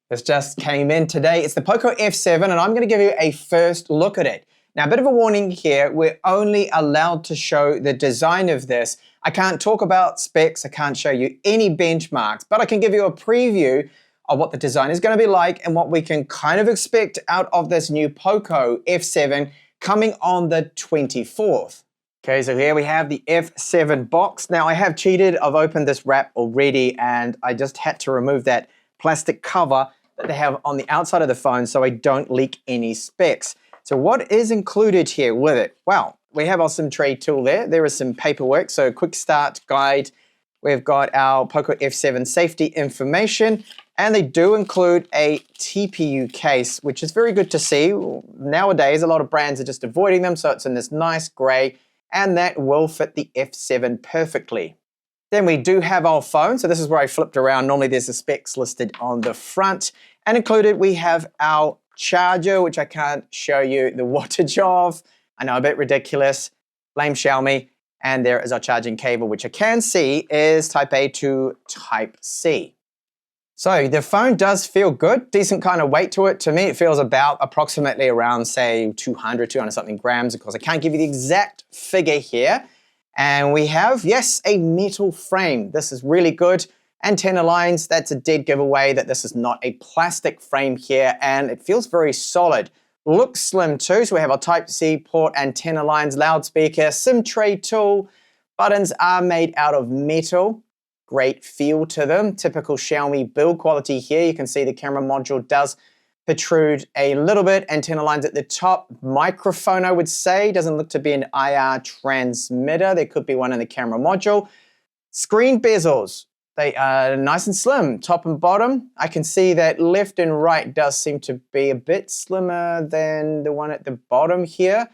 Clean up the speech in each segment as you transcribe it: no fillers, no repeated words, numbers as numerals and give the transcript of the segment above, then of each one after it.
This just came in today. It's the POCO F7 and I'm going to give you a first look at it. Now, a bit of a warning here, we're only allowed to show the design of this. I can't talk about specs, I can't show you any benchmarks, but I can give you a preview of what the design is going to be like and what we can kind of expect out of this new POCO F7 coming on the 24th. Okay, so here we have the F7 box. Now I have cheated, I've opened this wrap already and I just had to remove that plastic cover that they have on the outside of the phone so I don't leak any specs. So what is included here with it? Well, we have our SIM tray tool there. There is some paperwork, so quick start guide. We've got our POCO F7 safety information, and they do include a TPU case, which is very good to see. Nowadays, a lot of brands are just avoiding them, so it's in this nice gray, and that will fit the F7 perfectly. Then we do have our phone, so this is where I flipped around. Normally there's the specs listed on the front, and included we have our charger, which I can't show you the wattage of. I know, a bit ridiculous, blame Xiaomi. And there is our charging cable, which I can see is Type A to Type C. So the phone does feel good, decent kind of weight to it. To me, it feels about approximately around, say, 200 something grams. Of course, I can't give you the exact figure here. And we have, yes, a metal frame. This is really good. Antenna lines, that's a dead giveaway that this is not a plastic frame here, and it feels very solid. Looks slim too, so we have our Type-C port, antenna lines, loudspeaker, SIM tray tool. Buttons are made out of metal. Great feel to them. Typical Xiaomi build quality here. You can see the camera module does protrude a little bit. Antenna lines at the top. Microphone, I would say, doesn't look to be an IR transmitter. There could be one in the camera module. Screen bezels. They are nice and slim, top and bottom. I can see that left and right does seem to be a bit slimmer than the one at the bottom here.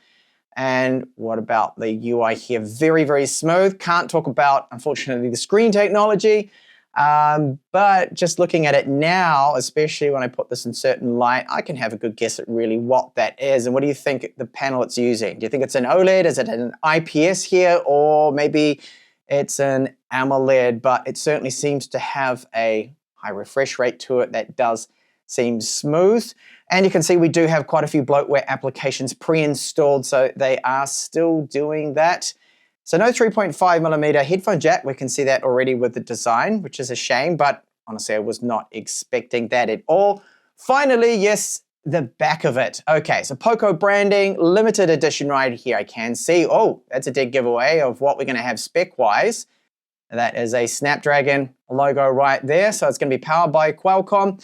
And what about the UI here? Very, very smooth. Can't talk about, unfortunately, the screen technology. But just looking at it now, especially when I put this in certain light, I can have a good guess at really what that is. And what do you think the panel it's using? Do you think it's an OLED? Is it an IPS here? Or maybe it's an AMOLED, but it certainly seems to have a high refresh rate to it that does seem smooth. And you can see we do have quite a few bloatware applications pre-installed, so they are still doing that. So no 3.5mm headphone jack. We can see that already with the design, which is a shame, but honestly, I was not expecting that at all. Finally, yes, the back of it. Okay, so POCO branding, limited edition right here. I can see, oh, that's a dead giveaway of what we're gonna have spec-wise. That is a Snapdragon logo right there. So it's gonna be powered by Qualcomm,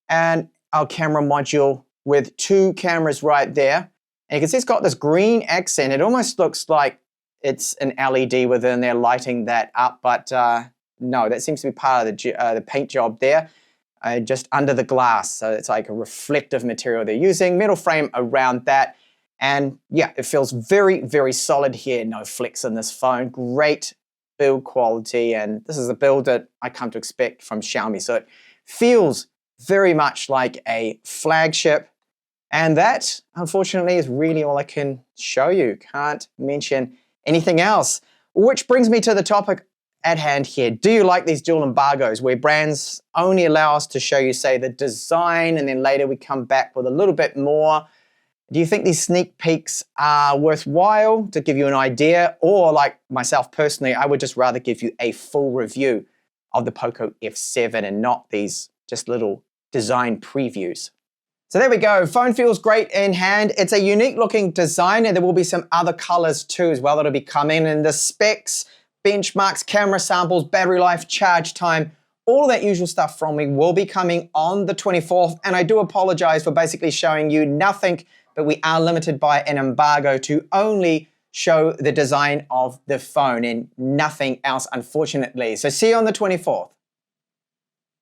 and our camera module with two cameras right there. And you can see it's got this green accent. It almost looks like it's an LED within there lighting that up, but no, that seems to be part of the paint job there. Just under the glass, so it's like a reflective material they're using, metal frame around that, and yeah, it feels very, very solid here. No flex in this phone, great build quality, and this is a build that I come to expect from Xiaomi, so it feels very much like a flagship, and that, unfortunately, is really all I can show you. Can't mention anything else, which brings me to the topic at hand here. Do you like these dual embargoes where brands only allow us to show you, say, the design and then later we come back with a little bit more? Do you think these sneak peeks are worthwhile to give you an idea? Or like myself personally, I would just rather give you a full review of the POCO F7 and not these just little design previews. So there we go. Phone feels great in hand. It's a unique looking design, and there will be some other colors too as well that'll be coming. And the specs, benchmarks, camera samples, battery life, charge time, all that usual stuff from me will be coming on the 24th. And I do apologize for basically showing you nothing, but we are limited by an embargo to only show the design of the phone and nothing else, unfortunately. So see you on the 24th.